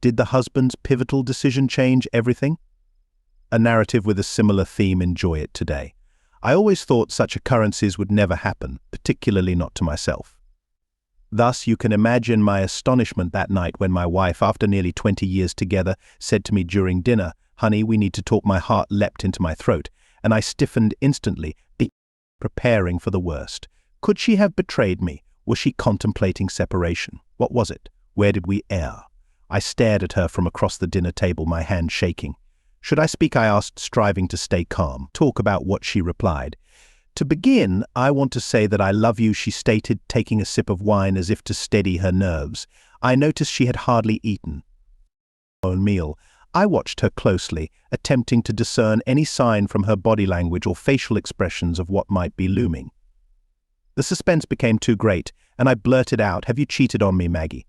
Did the husband's pivotal decision change everything? A narrative with a similar theme. Enjoy it today. I always thought such occurrences would never happen, particularly not to myself. Thus, you can imagine my astonishment that night when my wife, after nearly 20 years together, said to me during dinner, "Honey, we need to talk." My heart leapt into my throat, and I stiffened instantly, preparing for the worst. Could she have betrayed me? Was she contemplating separation? What was it? Where did we err? I stared at her from across the dinner table, my hand shaking. "Should I speak?" I asked, striving to stay calm. "Talk about what?" she replied. "To begin, I want to say that I love you," she stated, taking a sip of wine as if to steady her nerves. I noticed she had hardly eaten her own meal. I watched her closely, attempting to discern any sign from her body language or facial expressions of what might be looming. The suspense became too great, and I blurted out, "Have you cheated on me, Maggie?"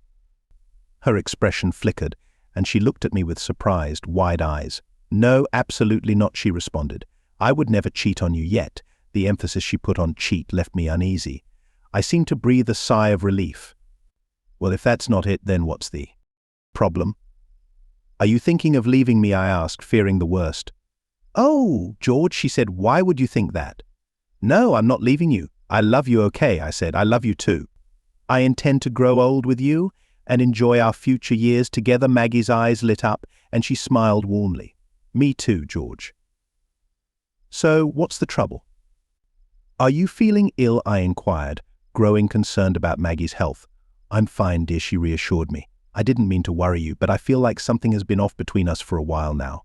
Her expression flickered, and she looked at me with surprised, wide eyes. "No, absolutely not," she responded. "I would never cheat on you yet." The emphasis she put on cheat left me uneasy. I seemed to breathe a sigh of relief. "Well, if that's not it, then what's the problem?" "Are you thinking of leaving me?" I asked, fearing the worst. "Oh, George," she said, "why would you think that?" "No, I'm not leaving you. I love you, okay," I said. "I love you too. I intend to grow old with you and enjoy our future years together." Maggie's eyes lit up, and she smiled warmly. "Me too, George." "So, what's the trouble?" "Are you feeling ill?" I inquired, growing concerned about Maggie's health. "I'm fine, dear," she reassured me. "I didn't mean to worry you, but I feel like something has been off between us for a while now.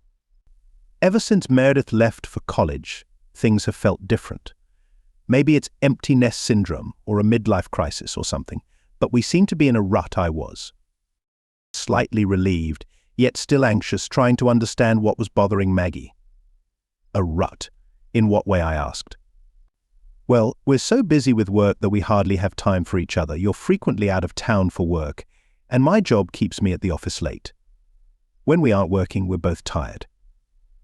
Ever since Meredith left for college, things have felt different. Maybe it's empty nest syndrome or a midlife crisis or something, but we seem to be in a rut." I was slightly relieved, yet still anxious, trying to understand what was bothering Maggie. "A rut? In what way?" I asked. "Well, we're so busy with work that we hardly have time for each other. You're frequently out of town for work, and my job keeps me at the office late. When we aren't working, we're both tired.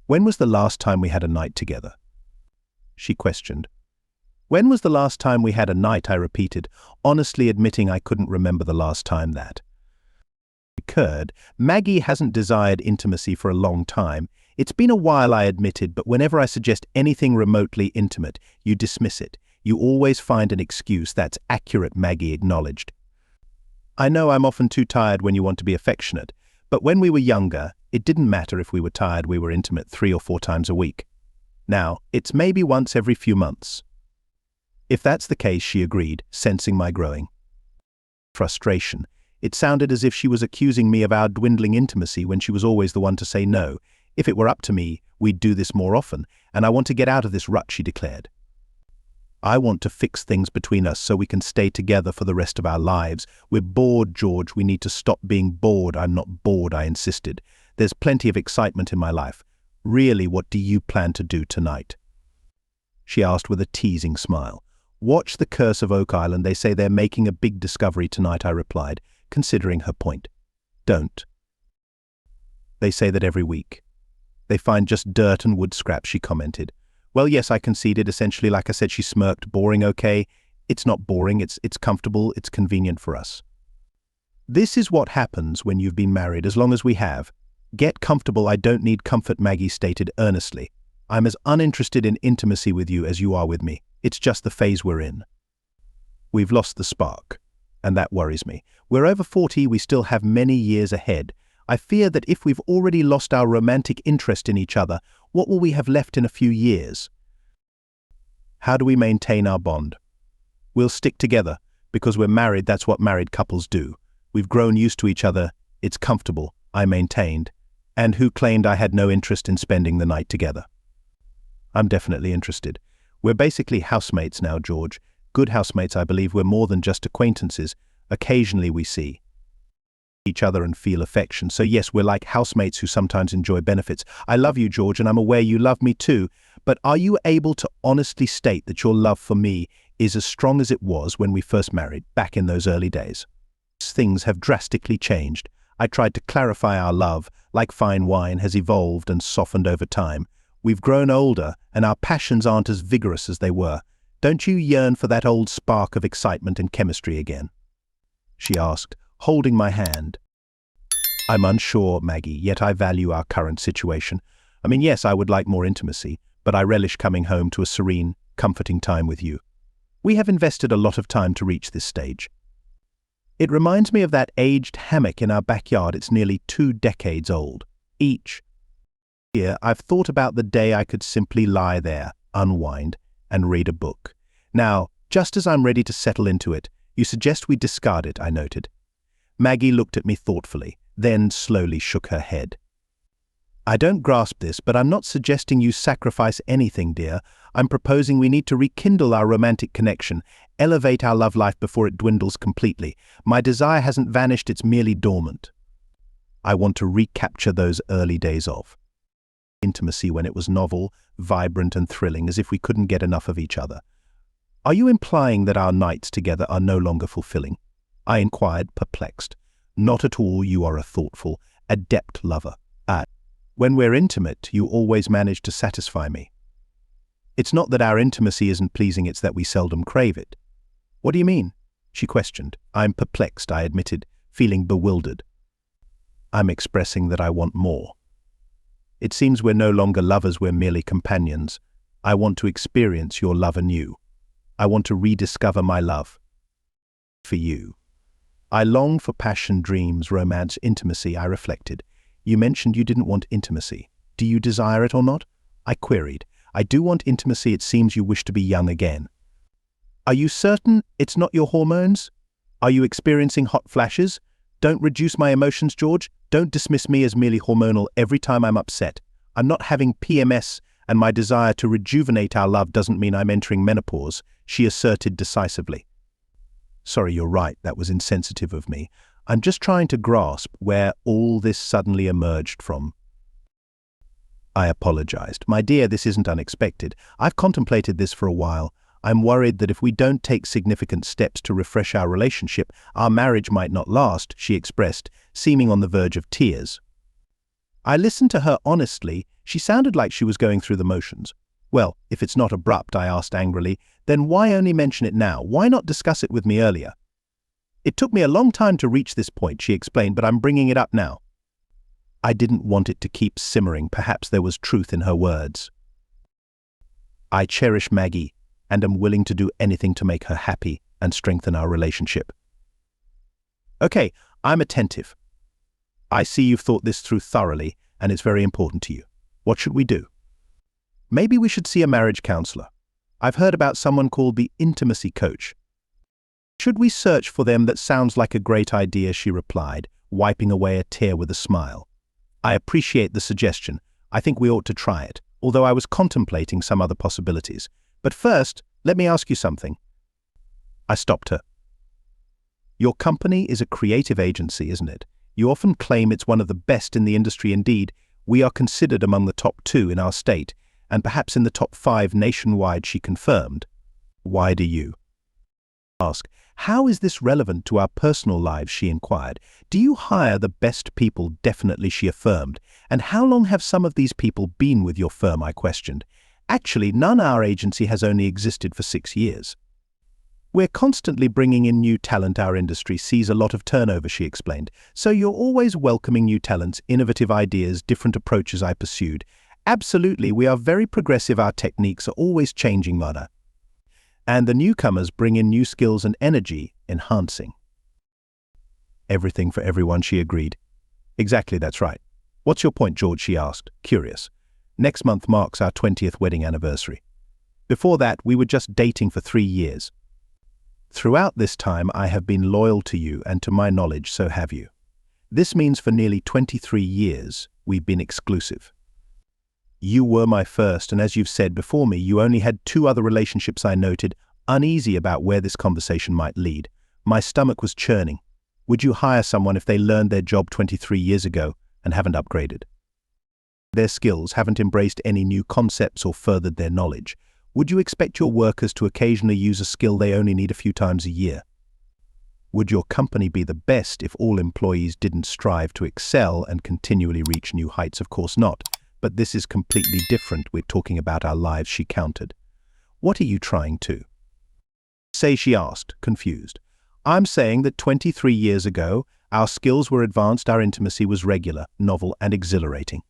When was the last time we had a night together?" she questioned. "When was the last time we had a night?" I repeated, honestly admitting I couldn't remember the last time that occurred. "Maggie hasn't desired intimacy for a long time. It's been a while," I admitted, "but whenever I suggest anything remotely intimate, you dismiss it. You always find an excuse." "That's accurate," Maggie acknowledged. "I know I'm often too tired when you want to be affectionate, but when we were younger, it didn't matter if we were tired. We were intimate 3 or 4 times a week. Now, it's maybe once every few months." "If that's the case," she agreed, sensing my growing frustration. It sounded as if she was accusing me of our dwindling intimacy when she was always the one to say no. "If it were up to me, we'd do this more often, and I want to get out of this rut," she declared. "I want to fix things between us so we can stay together for the rest of our lives. We're bored, George. We need to stop being bored." "I'm not bored," I insisted. "There's plenty of excitement in my life. Really, what do you plan to do tonight?" she asked with a teasing smile. "Watch The Curse of Oak Island. They say they're making a big discovery tonight," I replied, considering her point. "Don't. They say that every week. They find just dirt and wood scraps," she commented. "Well, yes," I conceded, essentially. Like I said, she smirked. "Boring, okay?" "It's not boring. It's comfortable. It's convenient for us. This is what happens when you've been married as long as we have. Get comfortable." "I don't need comfort," Maggie stated earnestly. "I'm as uninterested in intimacy with you as you are with me. It's just the phase we're in. We've lost the spark, and that worries me. We're over 40, we still have many years ahead. I fear that if we've already lost our romantic interest in each other, what will we have left in a few years? How do we maintain our bond? We'll stick together, because we're married. That's what married couples do. We've grown used to each other. It's comfortable," I maintained. "And who claimed I had no interest in spending the night together?" "I'm definitely interested. We're basically housemates now, George. Good housemates, I believe. We're more than just acquaintances. Occasionally we see each other and feel affection. So yes, we're like housemates who sometimes enjoy benefits. I love you, George, and I'm aware you love me too. But are you able to honestly state that your love for me is as strong as it was when we first married, back in those early days?" "Things have drastically changed. I tried to clarify. Our love, like fine wine, has evolved and softened over time. We've grown older, and our passions aren't as vigorous as they were. Don't you yearn for that old spark of excitement and chemistry again?" she asked, holding my hand. I'm unsure, Maggie, yet I value our current situation. I mean, yes, I would like more intimacy, but I relish coming home to a serene, comforting time with you. We have invested a lot of time to reach this stage. It reminds me of that aged hammock in our backyard. It's nearly 2 decades old. Each year, I've thought about the day I could simply lie there, unwind, and read a book. Now, just as I'm ready to settle into it, you suggest we discard it, I noted. Maggie looked at me thoughtfully, then slowly shook her head. I don't grasp this, but I'm not suggesting you sacrifice anything, dear. I'm proposing we need to rekindle our romantic connection, elevate our love life before it dwindles completely. My desire hasn't vanished, it's merely dormant. I want to recapture those early days of intimacy when it was novel, vibrant and thrilling, as if we couldn't get enough of each other. Are you implying that our nights together are no longer fulfilling? I inquired, perplexed. Not at all, you are a thoughtful, adept lover. When we're intimate, you always manage to satisfy me. It's not that our intimacy isn't pleasing, it's that we seldom crave it. What do you mean? She questioned. I'm perplexed, I admitted, feeling bewildered. I'm expressing that I want more. It seems we're no longer lovers, we're merely companions. I want to experience your love anew. I want to rediscover my love for you. I long for passion, dreams, romance, intimacy, I reflected. You mentioned you didn't want intimacy. Do you desire it or not? I queried. I do want intimacy, it seems you wish to be young again. Are you certain it's not your hormones? Are you experiencing hot flashes? Don't reduce my emotions, George. Don't dismiss me as merely hormonal every time I'm upset. I'm not having PMS, and my desire to rejuvenate our love doesn't mean I'm entering menopause, she asserted decisively. Sorry, you're right, that was insensitive of me. I'm just trying to grasp where all this suddenly emerged from. I apologized. My dear, this isn't unexpected. I've contemplated this for a while. I'm worried that if we don't take significant steps to refresh our relationship, our marriage might not last, she expressed, seeming on the verge of tears. I listened to her honestly. She sounded like she was going through the motions. Well, if it's not abrupt, I asked angrily, then why only mention it now? Why not discuss it with me earlier? It took me a long time to reach this point, she explained, but I'm bringing it up now. I didn't want it to keep simmering. Perhaps there was truth in her words. I cherish Maggie and am willing to do anything to make her happy and strengthen our relationship. Okay, I'm attentive. I see you've thought this through thoroughly, and it's very important to you. What should we do? Maybe we should see a marriage counselor. I've heard about someone called the intimacy coach. Should we search for them? That sounds like a great idea, she replied, wiping away a tear with a smile. I appreciate the suggestion. I think we ought to try it, although I was contemplating some other possibilities. But first, let me ask you something. I stopped her. Your company is a creative agency, isn't it? You often claim it's one of the best in the industry. Indeed, we are considered among the top 2 in our state, and perhaps in the top 5 nationwide, she confirmed. Why do you ask? How is this relevant to our personal lives, she inquired. Do you hire the best people? Definitely, she affirmed. And how long have some of these people been with your firm? I questioned. Actually, none. Our agency has only existed for 6 years. We're constantly bringing in new talent. Our industry sees a lot of turnover, she explained. So you're always welcoming new talents, innovative ideas, different approaches, I pursued. Absolutely, we are very progressive. Our techniques are always changing, Mana. And the newcomers bring in new skills and energy, enhancing everything for everyone, she agreed. Exactly, that's right. What's your point, George? She asked, curious. Next month marks our 20th wedding anniversary. Before that, we were just dating for 3 years. Throughout this time, I have been loyal to you, and to my knowledge, so have you. This means for nearly 23 years, we've been exclusive. You were my first, and as you've said before me, you only had 2 other relationships. I noted, uneasy about where this conversation might lead. My stomach was churning. Would you hire someone if they learned their job 23 years ago and haven't upgraded their skills, haven't embraced any new concepts or furthered their knowledge? Would you expect your workers to occasionally use a skill they only need a few times a year? Would your company be the best if all employees didn't strive to excel and continually reach new heights? Of course not. But this is completely different. We're talking about our lives, she countered. What are you trying to say? She asked, confused. I'm saying that 23 years ago, Our skills were advanced, our intimacy was regular, novel, and exhilarating.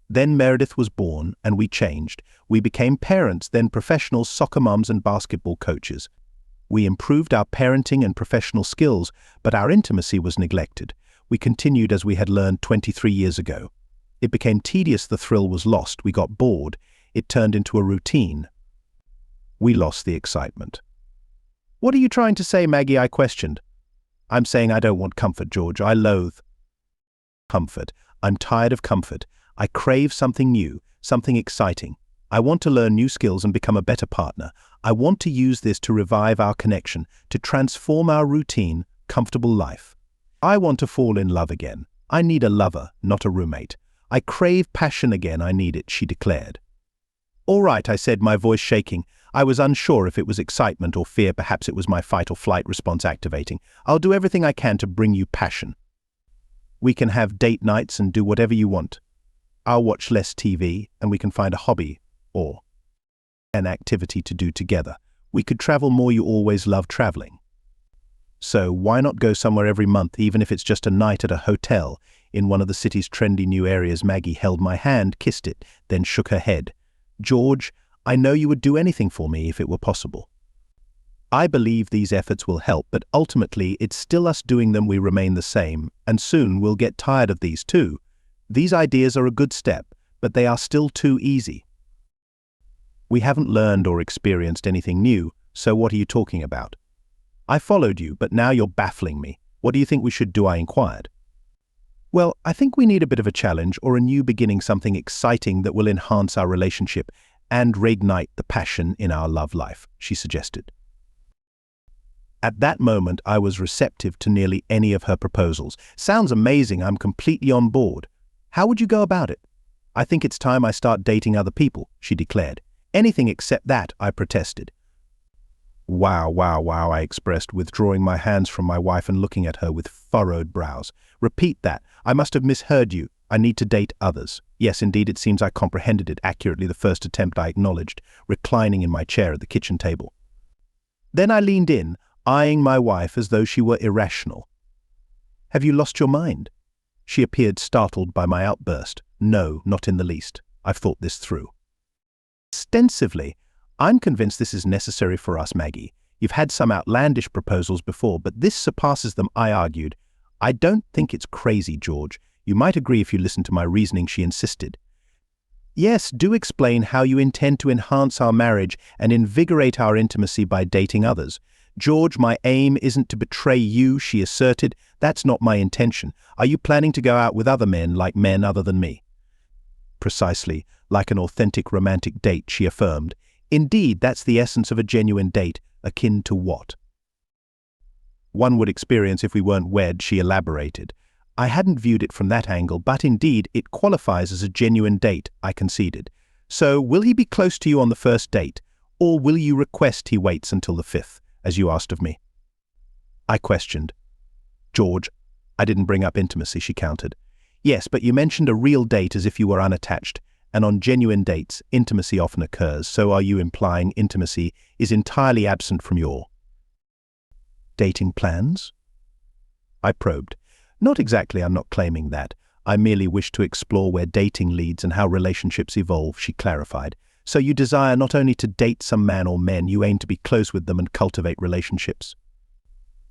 Then Meredith was born, and we changed. We became parents, then professional soccer moms and basketball coaches. We improved our parenting and professional skills, but our intimacy was neglected. We continued as we had learned 23 years ago. It became tedious, the thrill was lost, we got bored. It turned into a routine. We lost the excitement. "What are you trying to say, Maggie?" I questioned. "I'm saying I don't want comfort, George. I loathe comfort. I'm tired of comfort. I crave something new, something exciting. I want to learn new skills and become a better partner. I want to use this to revive our connection, to transform our routine, comfortable life. I want to fall in love again. I need a lover, not a roommate. I crave passion again. I need it," she declared. "All right," I said, my voice shaking. I was unsure if it was excitement or fear. Perhaps it was my fight or flight response activating. "I'll do everything I can to bring you passion. We can have date nights and do whatever you want. I'll watch less TV, and we can find a hobby or an activity to do together. We could travel more. You always love traveling. So why not go somewhere every month, even if it's just a night at a hotel in one of the city's trendy new areas?" Maggie held my hand, kissed it, then shook her head. "George, I know you would do anything for me if it were possible. I believe these efforts will help, but ultimately it's still us doing them. We remain the same, and soon we'll get tired of these too. These ideas are a good step, but they are still too easy. We haven't learned or experienced anything new, so what are you talking about? I followed you, but now you're baffling me. What do you think we should do?" I inquired. "Well, I think we need a bit of a challenge or a new beginning, something exciting that will enhance our relationship and reignite the passion in our love life," she suggested. At that moment, I was receptive to nearly any of her proposals. "Sounds amazing. I'm completely on board. How would you go about it?" "I think it's time I start dating other people," she declared. "Anything except that," I protested. Wow, I expressed, withdrawing my hands from my wife and looking at her with furrowed brows. "Repeat that. I must have misheard you. I need to date others." "Yes, indeed, it seems I comprehended it accurately." The first attempt, I acknowledged, reclining in my chair at the kitchen table. Then I leaned in, eyeing my wife as though she were irrational. "Have you lost your mind?" She appeared startled by my outburst. "No, not in the least. I've thought this through extensively. I'm convinced this is necessary for us, Maggie. You've had some outlandish proposals before, but this surpasses them," I argued. "I don't think it's crazy, George. You might agree if you listen to my reasoning," she insisted. "Yes, do explain how you intend to enhance our marriage and invigorate our intimacy by dating others." "George, my aim isn't to betray you," she asserted. "That's not my intention. Are you planning to go out with other men, like men other than me?" "Precisely, like an authentic romantic date," she affirmed. "Indeed, that's the essence of a genuine date, akin to what one would experience if we weren't wed," she elaborated. "I hadn't viewed it from that angle, but indeed it qualifies as a genuine date," I conceded. "So will he be close to you on the first date, or will you request he waits until the 5th, as you asked of me?" I questioned. "George, I didn't bring up intimacy," she countered. "Yes, but you mentioned a real date as if you were unattached, and on genuine dates, intimacy often occurs. So are you implying intimacy is entirely absent from your dating plans?" I probed. "Not exactly, I'm not claiming that. I merely wish to explore where dating leads and how relationships evolve," she clarified. "So you desire not only to date some man or men, you aim to be close with them and cultivate relationships?"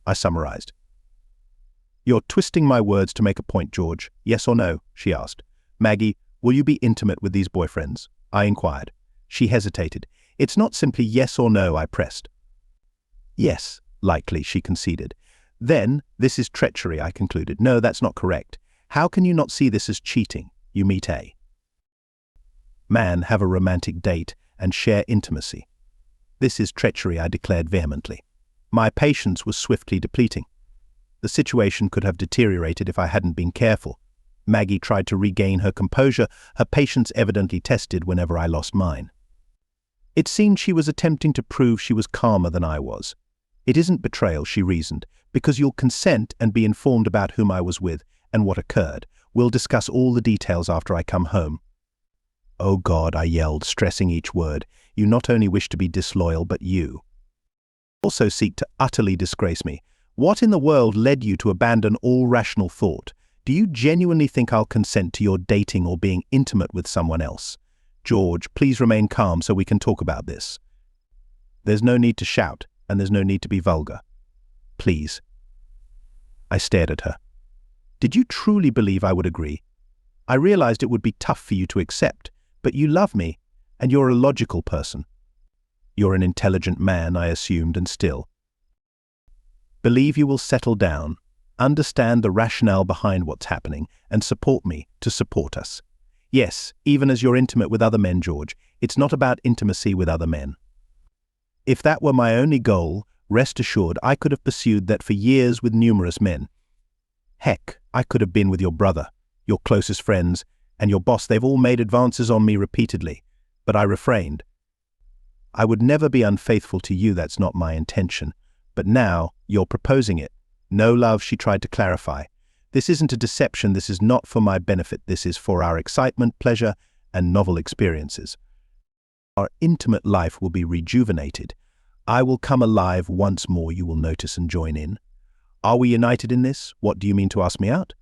I summarized. "You're twisting my words to make a point, George. Yes or no?" she asked. "Maggie, will you be intimate with these boyfriends?" I inquired. She hesitated. "It's not simply yes or no," I pressed. "Yes, likely," she conceded. "Then, this is treachery," I concluded. "No, that's not correct. How can you not see this as cheating? You meet a man, have a romantic date, and share intimacy. This is treachery," I declared vehemently. My patience was swiftly depleting. The situation could have deteriorated if I hadn't been careful. Maggie tried to regain her composure, her patience evidently tested whenever I lost mine. It seemed she was attempting to prove she was calmer than I was. "It isn't betrayal," she reasoned, "because you'll consent and be informed about whom I was with and what occurred. We'll discuss all the details after I come home." "Oh God," I yelled, stressing each word. "You not only wish to be disloyal, but you also seek to utterly disgrace me. What in the world led you to abandon all rational thought? Do you genuinely think I'll consent to your dating or being intimate with someone else? George, please remain calm so we can talk about this. There's no need to shout, and there's no need to be vulgar. Please. I stared at her. Did you truly believe I would agree? I realized it would be tough for you to accept, but you love me, and you're a logical person. You're an intelligent man, I assumed, and still. Believe you will settle down, understand the rationale behind what's happening, and support me to support us. Yes, even as you're intimate with other men, George, it's not about intimacy with other men. If that were my only goal, rest assured I could have pursued that for years with numerous men. Heck, I could have been with your brother, your closest friends, and your boss. They've all made advances on me repeatedly, but I refrained. I would never be unfaithful to you, that's not my intention. But now, you're proposing it. No, love, she tried to clarify. This isn't a deception, this is not for my benefit, this is for our excitement, pleasure, and novel experiences. Our intimate life will be rejuvenated. I will come alive once more, you will notice and join in. Are we united in this? What do you mean to ask me out?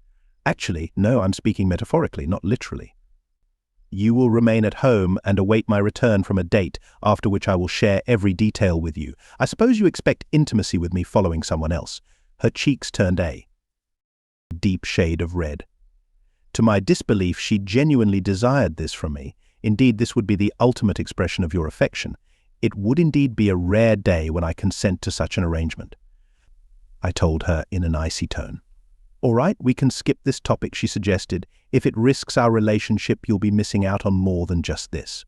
Actually, no, I'm speaking metaphorically, not literally. You will remain at home and await my return from a date, after which I will share every detail with you. I suppose you expect intimacy with me following someone else. Her cheeks turned a deep shade of red. To my disbelief, she genuinely desired this from me. Indeed, this would be the ultimate expression of your affection. It would indeed be a rare day when I consent to such an arrangement. I told her in an icy tone. All right, we can skip this topic, she suggested. If it risks our relationship, you'll be missing out on more than just this.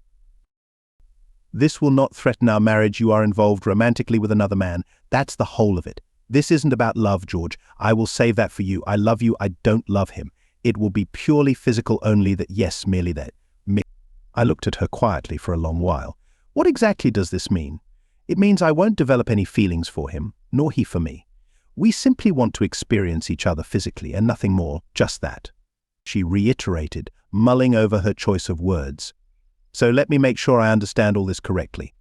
This will not threaten our marriage. You are involved romantically with another man. That's the whole of it. This isn't about love, George. I will save that for you. I love you. I don't love him. It will be purely physical only, that, yes, merely that. I looked at her quietly for a long while. What exactly does this mean? It means I won't develop any feelings for him, nor he for me. We simply want to experience each other physically and nothing more, just that. She reiterated, mulling over her choice of words. So let me make sure I understand all this correctly.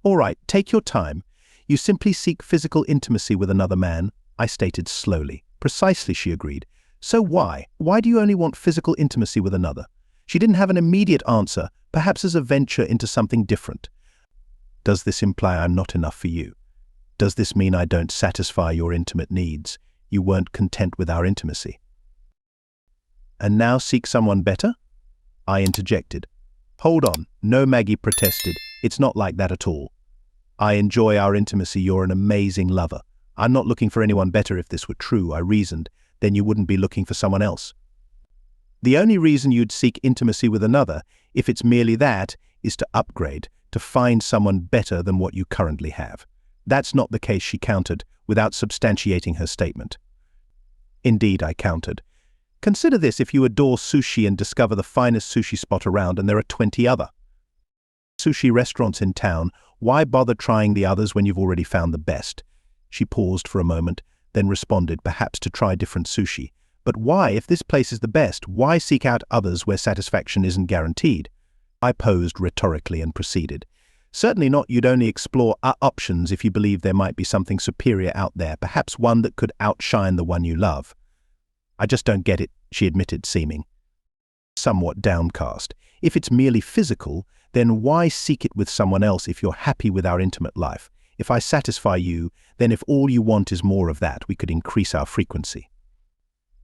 All right, take your time. You simply seek physical intimacy with another man, I stated slowly. Precisely, she agreed. So why? Why do you only want physical intimacy with another? She didn't have an immediate answer, perhaps as a venture into something different. Does this imply I'm not enough for you? Does this mean I don't satisfy your intimate needs? You weren't content with our intimacy. And now seek someone better? I interjected. Hold on. No, Maggie protested. It's not like that at all. I enjoy our intimacy. You're an amazing lover. I'm not looking for anyone better. If this were true, I reasoned, then you wouldn't be looking for someone else. The only reason you'd seek intimacy with another, if it's merely that, is to upgrade, to find someone better than what you currently have. That's not the case, she countered, without substantiating her statement. Indeed, I countered. Consider this: if you adore sushi and discover the finest sushi spot around and there are 20 other sushi restaurants in town, why bother trying the others when you've already found the best? She paused for a moment, then responded, perhaps to try different sushi. But why, if this place is the best, why seek out others where satisfaction isn't guaranteed? I posed rhetorically and proceeded. Certainly not. You'd only explore options if you believe there might be something superior out there, perhaps one that could outshine the one you love. I just don't get it, she admitted, seeming somewhat downcast. If it's merely physical, then why seek it with someone else if you're happy with our intimate life? If I satisfy you, then if all you want is more of that, we could increase our frequency.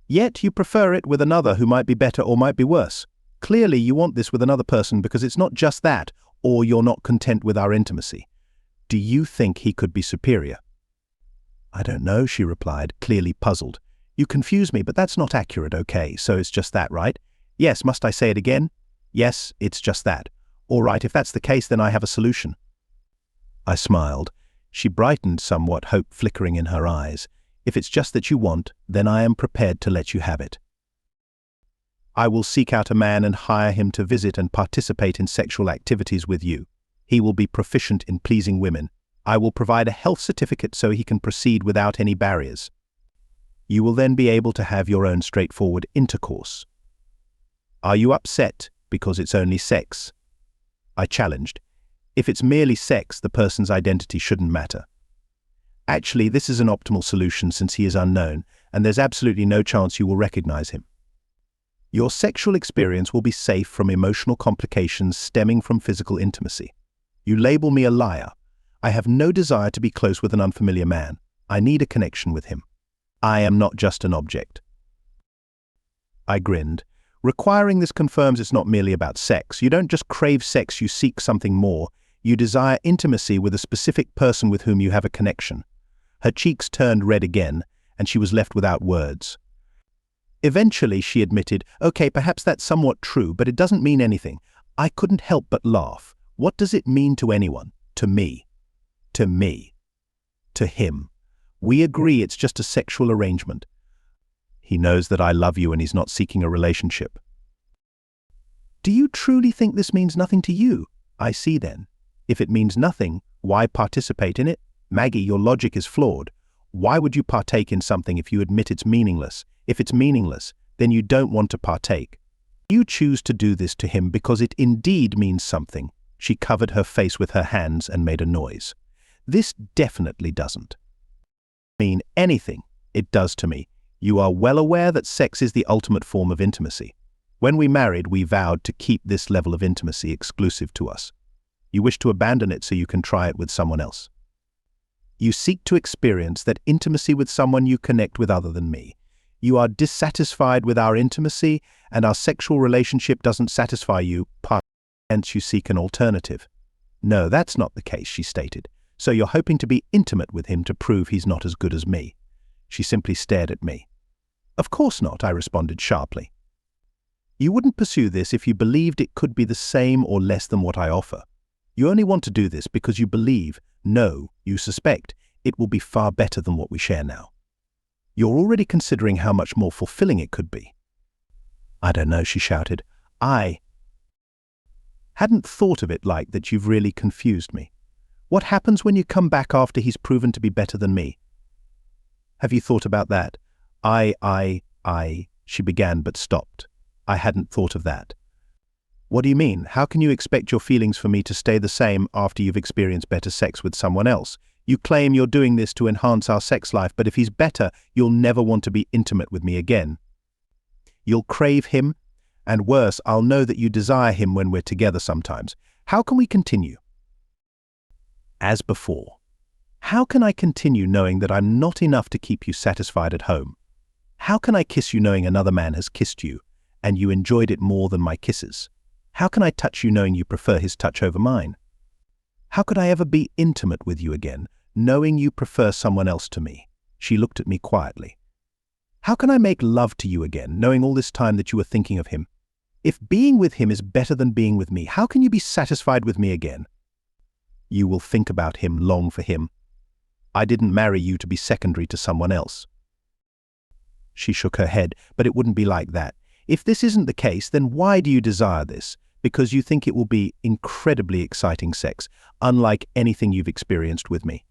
Yet you prefer it with another who might be better or might be worse. Clearly you want this with another person because it's not just that, or you're not content with our intimacy. Do you think he could be superior? I don't know, she replied, clearly puzzled. You confuse me, but that's not accurate. Okay, so it's just that, right? Yes, must I say it again? Yes, it's just that. All right, if that's the case, then I have a solution. I smiled. She brightened somewhat, hope flickering in her eyes. If it's just that you want, then I am prepared to let you have it. I will seek out a man and hire him to visit and participate in sexual activities with you. He will be proficient in pleasing women. I will provide a health certificate so he can proceed without any barriers. You will then be able to have your own straightforward intercourse. Are you upset because it's only sex? I challenged. If it's merely sex, the person's identity shouldn't matter. Actually, this is an optimal solution since he is unknown, and there's absolutely no chance you will recognize him. Your sexual experience will be safe from emotional complications stemming from physical intimacy. You label me a liar. I have no desire to be close with an unfamiliar man. I need a connection with him. I am not just an object. I grinned. Requiring this confirms it's not merely about sex. You don't just crave sex, you seek something more. You desire intimacy with a specific person with whom you have a connection. Her cheeks turned red again, and she was left without words. Eventually, she admitted, "Okay, perhaps that's somewhat true, but it doesn't mean anything." I couldn't help but laugh. What does it mean to anyone? To me. To me. To him. We agree it's just a sexual arrangement. He knows that I love you and he's not seeking a relationship. Do you truly think this means nothing to you? I see then. If it means nothing, why participate in it? Maggie, your logic is flawed. Why would you partake in something if you admit it's meaningless? If it's meaningless, then you don't want to partake. You choose to do this to him because it indeed means something. She covered her face with her hands and made a noise. This definitely doesn't mean anything. It does to me. You are well aware that sex is the ultimate form of intimacy. When we married, we vowed to keep this level of intimacy exclusive to us. You wish to abandon it so you can try it with someone else. You seek to experience that intimacy with someone you connect with other than me. You are dissatisfied with our intimacy, and our sexual relationship doesn't satisfy you, hence you seek an alternative. No, that's not the case, she stated. So you're hoping to be intimate with him to prove he's not as good as me. She simply stared at me. Of course not, I responded sharply. You wouldn't pursue this if you believed it could be the same or less than what I offer. You only want to do this because you believe, no, you suspect, it will be far better than what we share now. You're already considering how much more fulfilling it could be. I don't know, she shouted. I hadn't thought of it like that. You've really confused me. What happens when you come back after he's proven to be better than me? Have you thought about that? She began but stopped. I hadn't thought of that. What do you mean? How can you expect your feelings for me to stay the same after you've experienced better sex with someone else? You claim you're doing this to enhance our sex life, but if he's better, you'll never want to be intimate with me again. You'll crave him, and worse, I'll know that you desire him when we're together sometimes. How can we continue? As before. How can I continue knowing that I'm not enough to keep you satisfied at home? How can I kiss you knowing another man has kissed you, and you enjoyed it more than my kisses? How can I touch you knowing you prefer his touch over mine? How could I ever be intimate with you again, knowing you prefer someone else to me? She looked at me quietly. How can I make love to you again, knowing all this time that you were thinking of him? If being with him is better than being with me, how can you be satisfied with me again? You will think about him, long for him. I didn't marry you to be secondary to someone else. She shook her head, but it wouldn't be like that. If this isn't the case, then why do you desire this? Because you think it will be incredibly exciting sex, unlike anything you've experienced with me.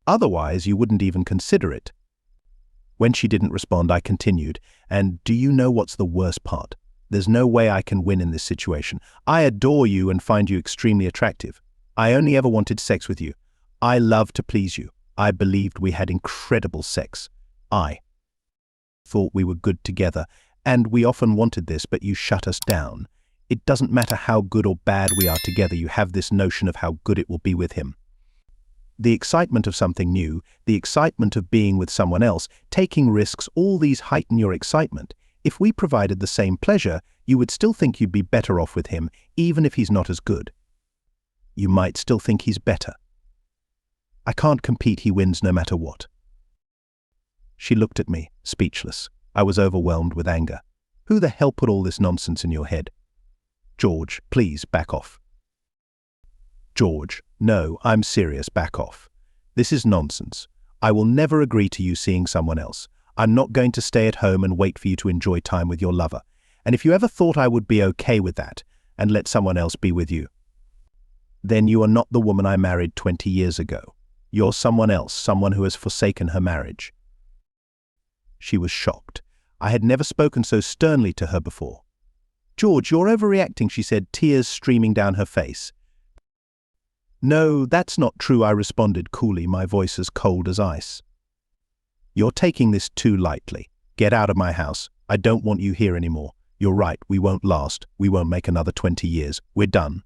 Otherwise, you wouldn't even consider it. When she didn't respond, I continued, and do you know what's the worst part? There's no way I can win in this situation. I adore you and find you extremely attractive. I only ever wanted sex with you. I love to please you. I believed we had incredible sex. I thought we were good together, and we often wanted this, but you shut us down. It doesn't matter how good or bad we are together, you have this notion of how good it will be with him. The excitement of something new, the excitement of being with someone else, taking risks, all these heighten your excitement. If we provided the same pleasure, you would still think you'd be better off with him, even if he's not as good. You might still think he's better. I can't compete, he wins no matter what. She looked at me, speechless. I was overwhelmed with anger. Who the hell put all this nonsense in your head? George, please, back off. George, no, I'm serious, back off. This is nonsense. I will never agree to you seeing someone else. I'm not going to stay at home and wait for you to enjoy time with your lover. And if you ever thought I would be okay with that and let someone else be with you, then you are not the woman I married 20 years ago. You're someone else, someone who has forsaken her marriage. She was shocked. I had never spoken so sternly to her before. George, you're overreacting, she said, tears streaming down her face. No, that's not true, I responded coolly, my voice as cold as ice. You're taking this too lightly. Get out of my house. I don't want you here anymore. You're right, we won't last. We won't make another 20 years. We're done.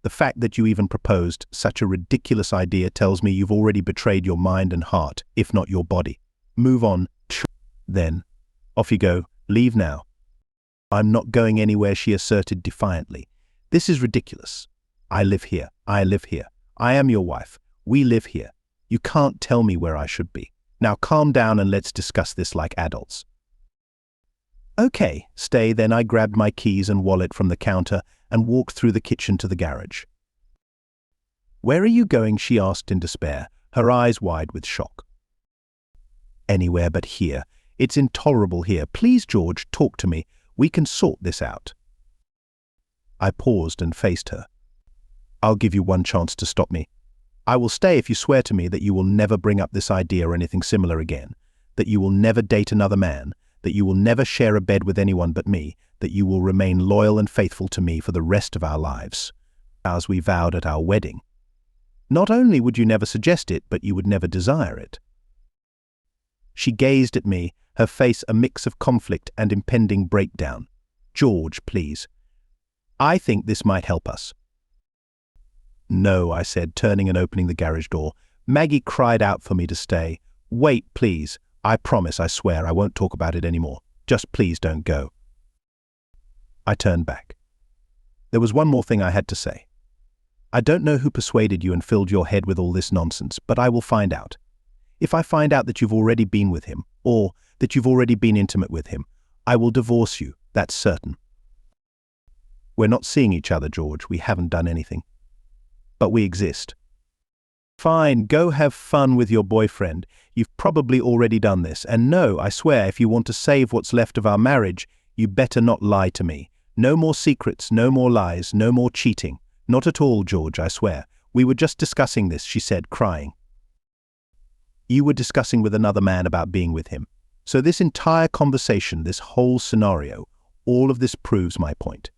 The fact that you even proposed such a ridiculous idea tells me you've already betrayed your mind and heart, if not your body. Move on. Then, off you go. Leave now. I'm not going anywhere, she asserted defiantly. This is ridiculous. I live here. I live here. I am your wife. We live here. You can't tell me where I should be. Now calm down and let's discuss this like adults. Okay, stay. Then I grabbed my keys and wallet from the counter and walked through the kitchen to the garage. Where are you going? She asked in despair, her eyes wide with shock. Anywhere but here. It's intolerable here. Please, George, talk to me. We can sort this out. I paused and faced her. I'll give you one chance to stop me. I will stay if you swear to me that you will never bring up this idea or anything similar again, that you will never date another man, that you will never share a bed with anyone but me, that you will remain loyal and faithful to me for the rest of our lives, as we vowed at our wedding. Not only would you never suggest it, but you would never desire it. She gazed at me, her face a mix of conflict and impending breakdown. George, please. I think this might help us. No, I said, turning and opening the garage door. Maggie cried out for me to stay. Wait, please. I promise, I swear, I won't talk about it anymore. Just please don't go. I turned back. There was one more thing I had to say. I don't know who persuaded you and filled your head with all this nonsense, but I will find out. If I find out that you've already been with him, or that you've already been intimate with him, I will divorce you, that's certain. We're not seeing each other, George. We haven't done anything. But we exist. Fine, go have fun with your boyfriend. You've probably already done this. And no, I swear, if you want to save what's left of our marriage, you better not lie to me. No more secrets, no more lies, no more cheating. Not at all, George, I swear. We were just discussing this, she said, crying. You were discussing with another man about being with him. So this entire conversation, this whole scenario, all of this proves my point.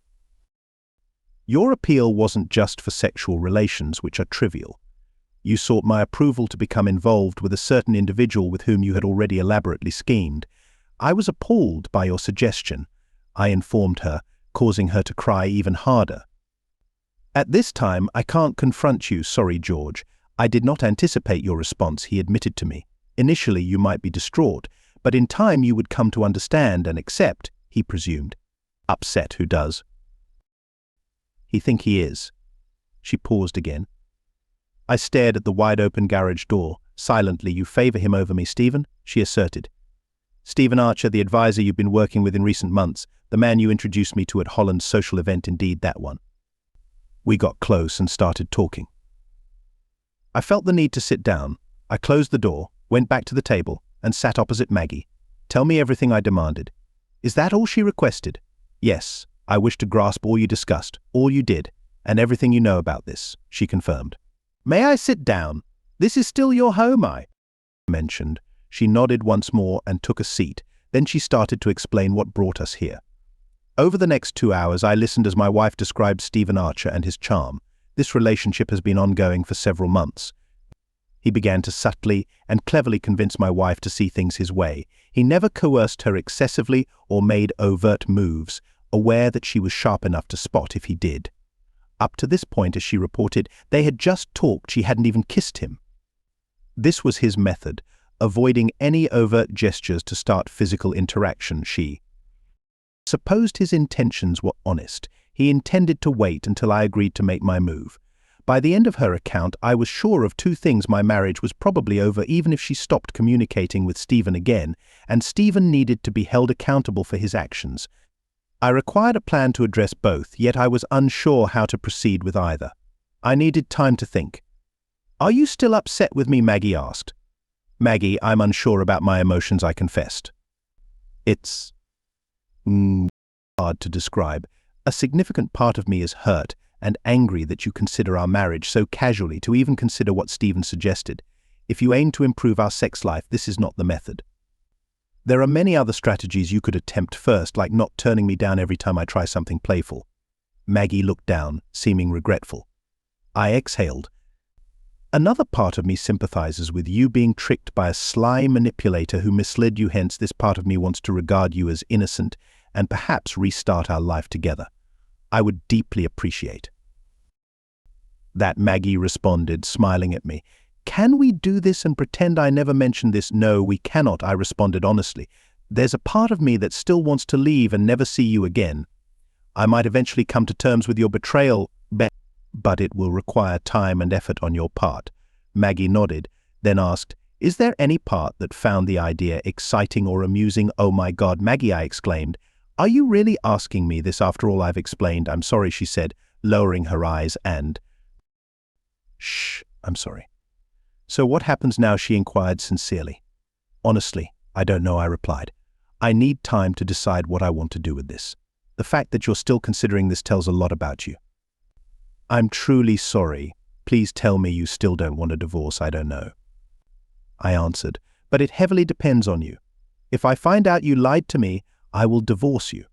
Your appeal wasn't just for sexual relations, which are trivial. You sought my approval to become involved with a certain individual with whom you had already elaborately schemed. I was appalled by your suggestion, I informed her, causing her to cry even harder. At this time, I can't confront you, sorry, George. I did not anticipate your response, he admitted to me. Initially, you might be distraught, but in time you would come to understand and accept, he presumed. Upset, who does? He think he is. She paused again. I stared at the wide-open garage door. Silently, you favor him over me, Stephen, she asserted. Stephen Archer, the advisor you've been working with in recent months, the man you introduced me to at Holland's social event, indeed that one. We got close and started talking. I felt the need to sit down. I closed the door, went back to the table, and sat opposite Maggie. Tell me everything, I demanded. Is that all she requested? Yes. I wish to grasp all you discussed, all you did, and everything you know about this, she confirmed. May I sit down? This is still your home, I mentioned. She nodded once more and took a seat. Then she started to explain what brought us here. Over the next 2 hours, I listened as my wife described Stephen Archer and his charm. This relationship has been ongoing for several months. He began to subtly and cleverly convince my wife to see things his way. He never coerced her excessively or made overt moves, aware that she was sharp enough to spot if he did. Up to this point, as she reported, they had just talked, she hadn't even kissed him. This was his method, avoiding any overt gestures to start physical interaction. She supposed his intentions were honest. He intended to wait until I agreed to make my move. By the end of her account, I was sure of two things: my marriage was probably over even if she stopped communicating with Stephen again, and Stephen needed to be held accountable for his actions. I required a plan to address both, yet I was unsure how to proceed with either. I needed time to think. Are you still upset with me? Maggie asked. Maggie, I'm unsure about my emotions, I confessed. It's hard to describe. A significant part of me is hurt and angry that you consider our marriage so casually, to even consider what Stephen suggested. If you aim to improve our sex life, this is not the method. There are many other strategies you could attempt first, like not turning me down every time I try something playful. Maggie looked down, seeming regretful. I exhaled. Another part of me sympathizes with you being tricked by a sly manipulator who misled you, hence this part of me wants to regard you as innocent and perhaps restart our life together. I would deeply appreciate that. Maggie responded, smiling at me. Can we do this and pretend I never mentioned this? No, we cannot, I responded honestly. There's a part of me that still wants to leave and never see you again. I might eventually come to terms with your betrayal, but it will require time and effort on your part. Maggie nodded, then asked, is there any part that found the idea exciting or amusing? Oh my God, Maggie, I exclaimed. Are you really asking me this after all I've explained? I'm sorry, she said, lowering her eyes and... Shh, I'm sorry. So what happens now? She inquired sincerely. Honestly, I don't know, I replied. I need time to decide what I want to do with this. The fact that you're still considering this tells a lot about you. I'm truly sorry. Please tell me you still don't want a divorce. I don't know, I answered, but it heavily depends on you. If I find out you lied to me, I will divorce you.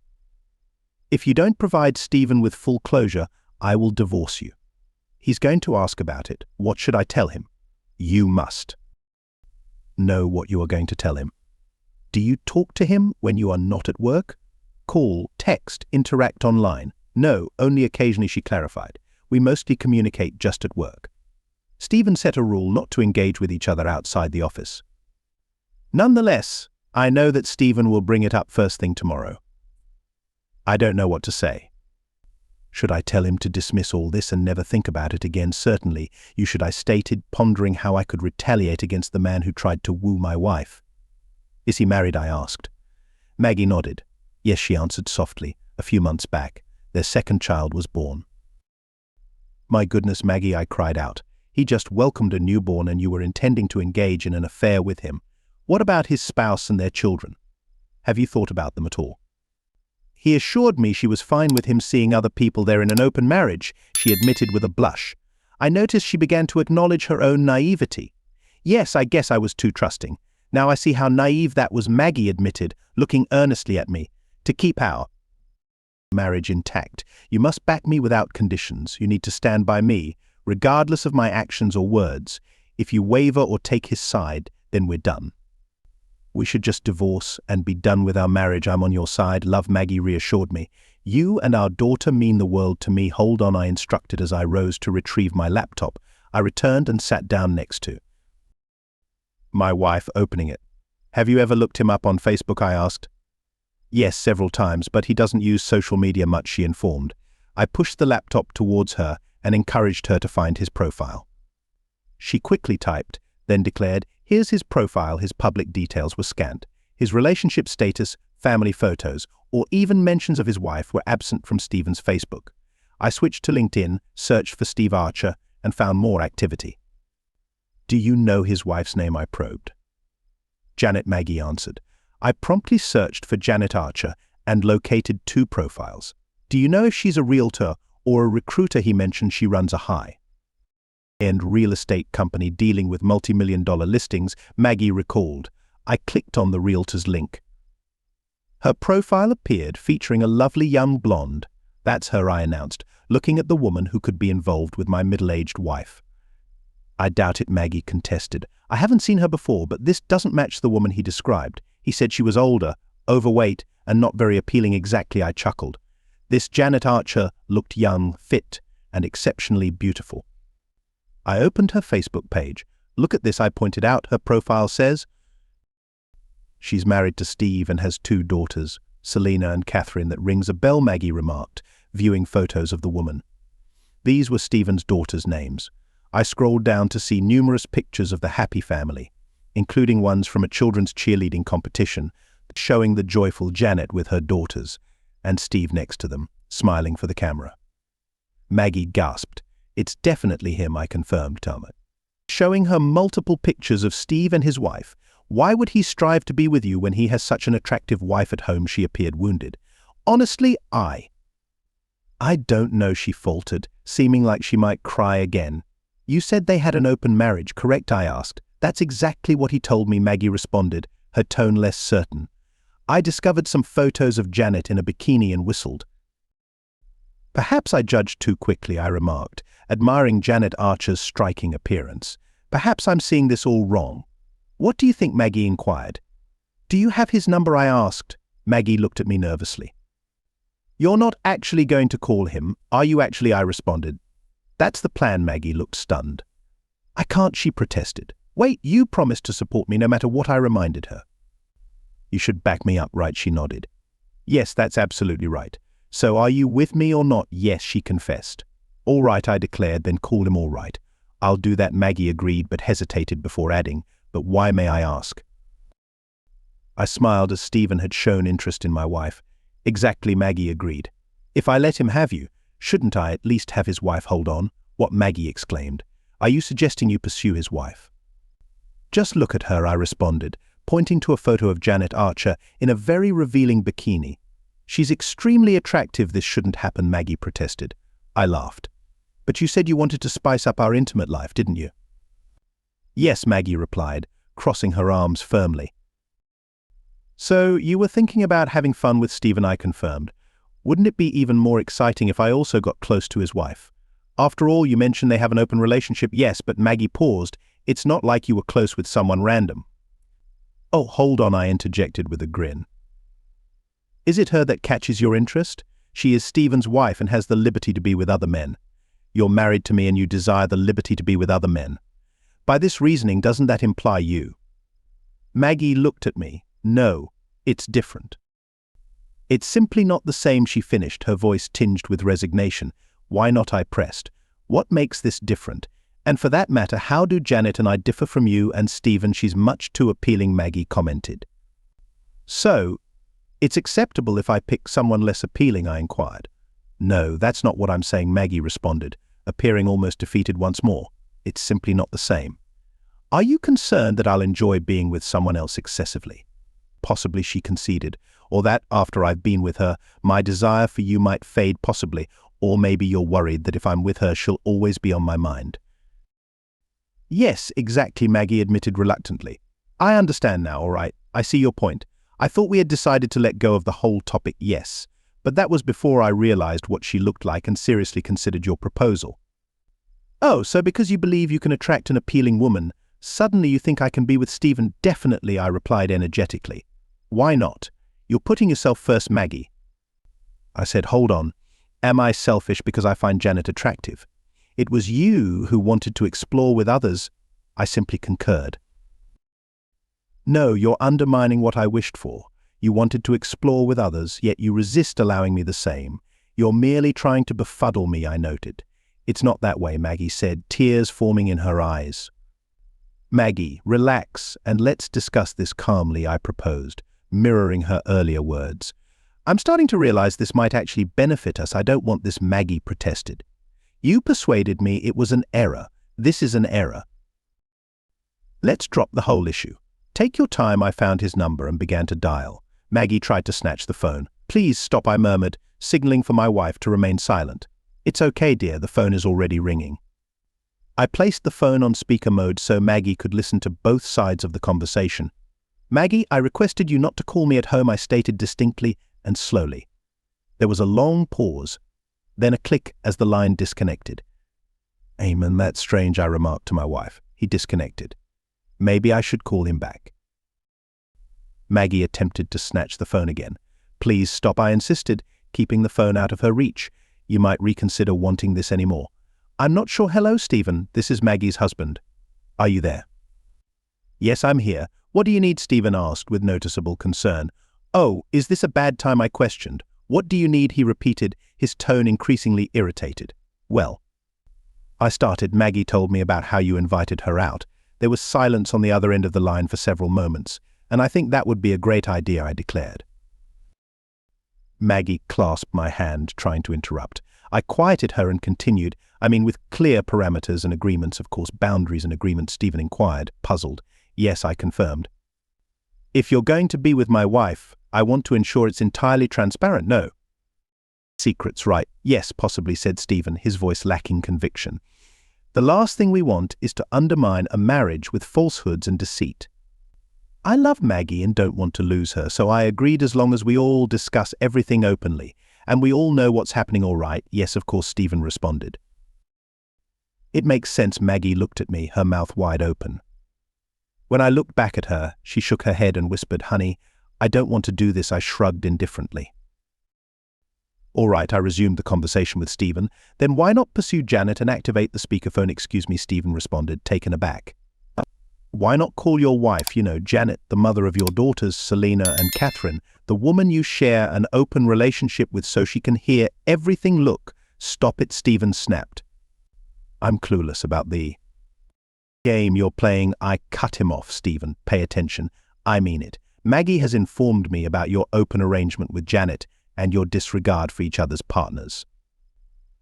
If you don't provide Stephen with full closure, I will divorce you. He's going to ask about it. What should I tell him? You must know what you are going to tell him. Do you talk to him when you are not at work? Call, text, interact online? No, only occasionally, she clarified. We mostly communicate just at work. Stephen set a rule not to engage with each other outside the office. Nonetheless, I know that Stephen will bring it up first thing tomorrow. I don't know what to say. Should I tell him to dismiss all this and never think about it again? Certainly, you should, I stated, pondering how I could retaliate against the man who tried to woo my wife. Is he married? I asked. Maggie nodded. Yes, she answered softly. A few months back, their second child was born. My goodness, Maggie, I cried out. He just welcomed a newborn and you were intending to engage in an affair with him. What about his spouse and their children? Have you thought about them at all? He assured me she was fine with him seeing other people there in an open marriage, she admitted with a blush. I noticed she began to acknowledge her own naivety. Yes, I guess I was too trusting. Now I see how naive that was, Maggie admitted, looking earnestly at me. To keep our marriage intact, you must back me without conditions. You need to stand by me, regardless of my actions or words. If you waver or take his side, then we're done. We should just divorce and be done with our marriage. I'm on your side, love, Maggie reassured me. You and our daughter mean the world to me. Hold on, I instructed as I rose to retrieve my laptop. I returned and sat down next to my wife, opening it. Have you ever looked him up on Facebook? I asked. Yes, several times, but he doesn't use social media much, she informed. I pushed the laptop towards her and encouraged her to find his profile. She quickly typed, then declared, here's his profile. His public details were scant. His relationship status, family photos, or even mentions of his wife were absent from Stephen's Facebook. I switched to LinkedIn, searched for Steve Archer, and found more activity. Do you know his wife's name? I probed. Janet, Maggie answered. I promptly searched for Janet Archer and located 2 profiles. Do you know if she's a realtor or a recruiter? He mentioned she runs a high-end real estate company dealing with multi-million-dollar listings, Maggie recalled. I clicked on the realtor's link. Her profile appeared, featuring a lovely young blonde. That's her, I announced, looking at the woman who could be involved with my middle-aged wife. I doubt it, Maggie contested. I haven't seen her before, but this doesn't match the woman he described. He said she was older, overweight, and not very appealing exactly, I chuckled. This Janet Archer looked young, fit, and exceptionally beautiful. I opened her Facebook page. Look at this, I pointed out. Her profile says she's married to Steve and has 2 daughters, Selena and Catherine. That rings a bell, Maggie remarked, viewing photos of the woman. These were Stephen's daughters' names. I scrolled down to see numerous pictures of the happy family, including ones from a children's cheerleading competition, showing the joyful Janet with her daughters, and Steve next to them, smiling for the camera. Maggie gasped. It's definitely him, I confirmed, Thelma. Showing her multiple pictures of Steve and his wife. Why would he strive to be with you when he has such an attractive wife at home? She appeared wounded. Honestly, I don't know, she faltered, seeming like she might cry again. You said they had an open marriage, correct? I asked. That's exactly what he told me, Maggie responded, her tone less certain. I discovered some photos of Janet in a bikini and whistled. Perhaps I judged too quickly, I remarked, admiring Janet Archer's striking appearance. Perhaps I'm seeing this all wrong. What do you think? Maggie inquired. Do you have his number? I asked. Maggie looked at me nervously. You're not actually going to call him, are you actually? I responded. That's the plan. Maggie looked stunned. I can't, she protested. Wait, you promised to support me no matter what, I reminded her. You should back me up, right? She nodded. Yes, that's absolutely right. So are you with me or not? Yes, she confessed. All right, I declared, then called him all right. I'll do that, Maggie agreed, but hesitated before adding, but why, may I ask? I smiled as Stephen had shown interest in my wife. Exactly, Maggie agreed. If I let him have you, shouldn't I at least have his wife hold on? What? Maggie exclaimed. Are you suggesting you pursue his wife? Just look at her, I responded, pointing to a photo of Janet Archer in a very revealing bikini. She's extremely attractive. This shouldn't happen, Maggie protested. I laughed. But you said you wanted to spice up our intimate life, didn't you? Yes, Maggie replied, crossing her arms firmly. So you were thinking about having fun with Stephen, I confirmed. Wouldn't it be even more exciting if I also got close to his wife? After all, you mentioned they have an open relationship. Yes, but Maggie paused. It's not like you were close with someone random. Oh, hold on, I interjected with a grin. Is it her that catches your interest? She is Stephen's wife and has the liberty to be with other men. You're married to me and you desire the liberty to be with other men. By this reasoning, doesn't that imply you? Maggie looked at me. No, it's different. It's simply not the same, she finished, her voice tinged with resignation. Why not? I pressed. What makes this different? And for that matter, how do Janet and I differ from you and Stephen? She's much too appealing, Maggie commented. So, it's acceptable if I pick someone less appealing, I inquired. No, that's not what I'm saying, Maggie responded, appearing almost defeated once more. It's simply not the same. Are you concerned that I'll enjoy being with someone else excessively? Possibly, she conceded. Or that, after I've been with her, my desire for you might fade, possibly. Or maybe you're worried that if I'm with her, she'll always be on my mind. Yes, exactly, Maggie admitted reluctantly. I understand now, all right. I see your point. I thought we had decided to let go of the whole topic, yes. But that was before I realized what she looked like and seriously considered your proposal. Oh, so because you believe you can attract an appealing woman, suddenly you think I can be with Stephen? Definitely, I replied energetically. Why not? You're putting yourself first, Maggie. I said, hold on. Am I selfish because I find Janet attractive? It was you who wanted to explore with others. I simply concurred. No, you're undermining what I wished for. You wanted to explore with others, yet you resist allowing me the same. You're merely trying to befuddle me, I noted. It's not that way, Maggie said, tears forming in her eyes. Maggie, relax, and let's discuss this calmly, I proposed, mirroring her earlier words. I'm starting to realize this might actually benefit us. I don't want this, Maggie protested. You persuaded me it was an error. This is an error. Let's drop the whole issue. Take your time. I found his number and began to dial. Maggie tried to snatch the phone. Please stop, I murmured, signaling for my wife to remain silent. It's okay, dear, the phone is already ringing. I placed the phone on speaker mode so Maggie could listen to both sides of the conversation. Maggie, I requested you not to call me at home, I stated distinctly and slowly. There was a long pause, then a click as the line disconnected. Eamon, that's strange, I remarked to my wife. He disconnected. Maybe I should call him back. Maggie attempted to snatch the phone again. Please stop, I insisted, keeping the phone out of her reach. You might reconsider wanting this anymore. I'm not sure. Hello, Stephen. This is Maggie's husband. Are you there? Yes, I'm here. What do you need? Stephen asked with noticeable concern. Oh, is this a bad time? I questioned. What do you need? He repeated, his tone increasingly irritated. Well, I started. Maggie told me about how you invited her out. There was silence on the other end of the line for several moments, and I think that would be a great idea, I declared. Maggie clasped my hand, trying to interrupt. I quieted her and continued, with clear parameters and agreements, of course, boundaries and agreements, Stephen inquired, puzzled. Yes, I confirmed. If you're going to be with my wife, I want to ensure it's entirely transparent, no? Secrets, right? Yes, possibly, said Stephen, his voice lacking conviction. The last thing we want is to undermine a marriage with falsehoods and deceit. I love Maggie and don't want to lose her, so I agreed as long as we all discuss everything openly. And we all know what's happening, all right? Yes, of course, Stephen responded. It makes sense. Maggie looked at me, her mouth wide open. When I looked back at her, she shook her head and whispered, "Honey, I don't want to do this." I shrugged indifferently. All right, I resumed the conversation with Stephen. Then why not pursue Janet and activate the speakerphone? Excuse me, Stephen responded, taken aback. Why not call your wife, Janet, the mother of your daughters, Selena and Catherine, the woman you share an open relationship with, so she can hear everything? Look, stop it, Stephen snapped. I'm clueless about the game you're playing. I cut him off. Stephen, pay attention. I mean it. Maggie has informed me about your open arrangement with Janet and your disregard for each other's partners.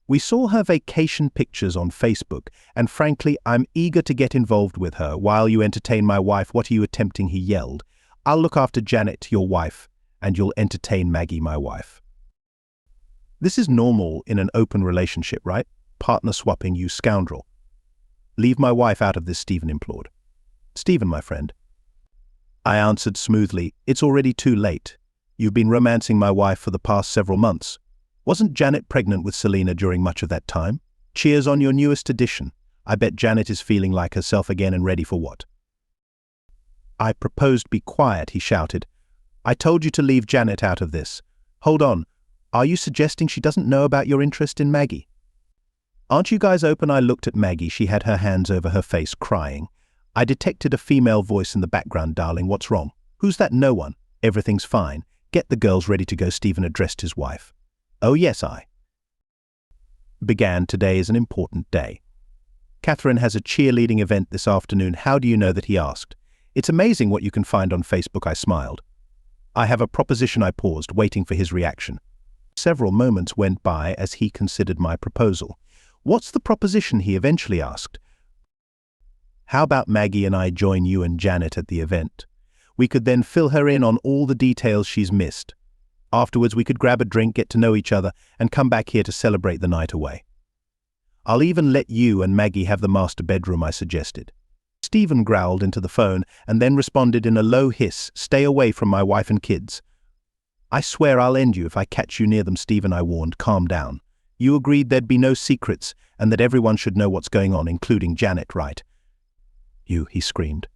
We saw her vacation pictures on Facebook, and frankly, I'm eager to get involved with her while you entertain my wife. What are you attempting? He yelled. I'll look after Janet, your wife, and you'll entertain Maggie, my wife. This is normal in an open relationship, right? Partner swapping, you scoundrel. Leave my wife out of this, Stephen implored. Stephen, my friend. I answered smoothly, it's already too late. You've been romancing my wife for the past several months. Wasn't Janet pregnant with Selena during much of that time? Cheers on your newest addition. I bet Janet is feeling like herself again and ready for what? I proposed. Be quiet, he shouted. I told you to leave Janet out of this. Hold on. Are you suggesting she doesn't know about your interest in Maggie? Aren't you guys open? I looked at Maggie. She had her hands over her face, crying. I detected a female voice in the background. Darling, what's wrong? Who's that? No one. Everything's fine. Get the girls ready to go. Stephen addressed his wife. Oh yes, I began. Today is an important day. Catherine has a cheerleading event this afternoon. How do you know that? He asked. It's amazing what you can find on Facebook. I smiled. I have a proposition. I paused, waiting for his reaction. Several moments went by as he considered my proposal. What's the proposition? He eventually asked. How about Maggie and I join you and Janet at the event? We could then fill her in on all the details she's missed. Afterwards, we could grab a drink, get to know each other, and come back here to celebrate the night away. I'll even let you and Maggie have the master bedroom, I suggested. Stephen growled into the phone and then responded in a low hiss, Stay away from my wife and kids. I swear I'll end you if I catch you near them, Stephen, I warned. Calm down. You agreed there'd be no secrets and that everyone should know what's going on, including Janet, right? You, he screamed.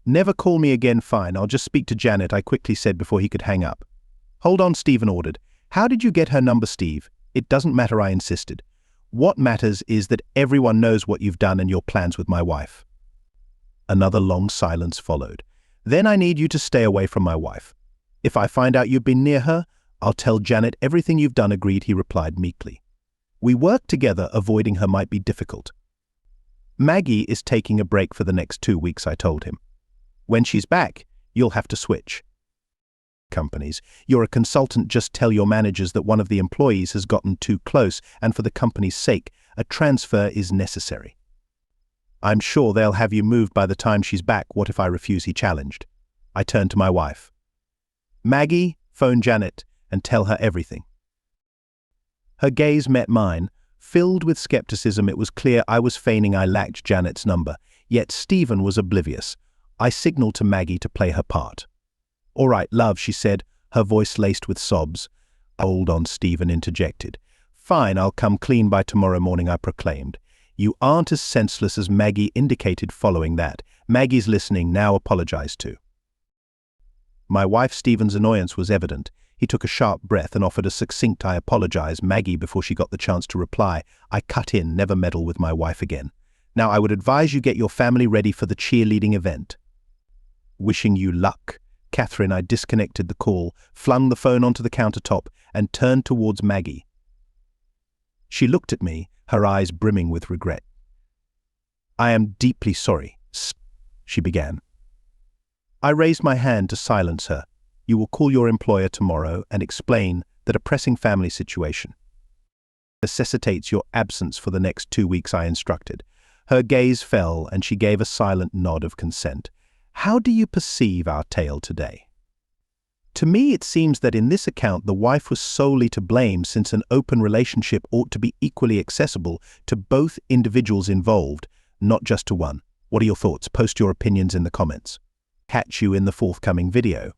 Never call me again. Fine, I'll just speak to Janet, I quickly said before he could hang up. Hold on, Stephen ordered. How did you get her number, Steve? It doesn't matter, I insisted. What matters is that everyone knows what you've done and your plans with my wife. Another long silence followed. Then I need you to stay away from my wife. If I find out you've been near her, I'll tell Janet everything you've done. Agreed, he replied meekly. We work together. Avoiding her might be difficult. Maggie is taking a break for the next 2 weeks, I told him. When she's back, you'll have to switch companies. You're a consultant. Just tell your managers that one of the employees has gotten too close, and for the company's sake, a transfer is necessary. I'm sure they'll have you moved by the time she's back. What if I refuse? He challenged. I turned to my wife. Maggie, phone Janet and tell her everything. Her gaze met mine, filled with skepticism. It was clear I was feigning I lacked Janet's number, yet Stephen was oblivious. I signaled to Maggie to play her part. All right, love, she said, her voice laced with sobs. Hold on, Stephen interjected. Fine, I'll come clean by tomorrow morning, I proclaimed. You aren't as senseless as Maggie indicated. Following that, Maggie's listening, now apologized to. My wife Stephen's annoyance was evident. He took a sharp breath and offered a succinct I apologize. Maggie, before she got the chance to reply, I cut in, never meddle with my wife again. Now I would advise you get your family ready for the cheerleading event. Wishing you luck. Catherine, I disconnected the call, flung the phone onto the countertop, and turned towards Maggie. She looked at me, her eyes brimming with regret. I am deeply sorry, she began. I raised my hand to silence her. You will call your employer tomorrow and explain that a pressing family situation necessitates your absence for the next 2 weeks, I instructed. Her gaze fell and she gave a silent nod of consent. How do you perceive our tale today? To me, it seems that in this account the wife was solely to blame, since an open relationship ought to be equally accessible to both individuals involved, not just to one. What are your thoughts? Post your opinions in the comments. Catch you in the forthcoming video.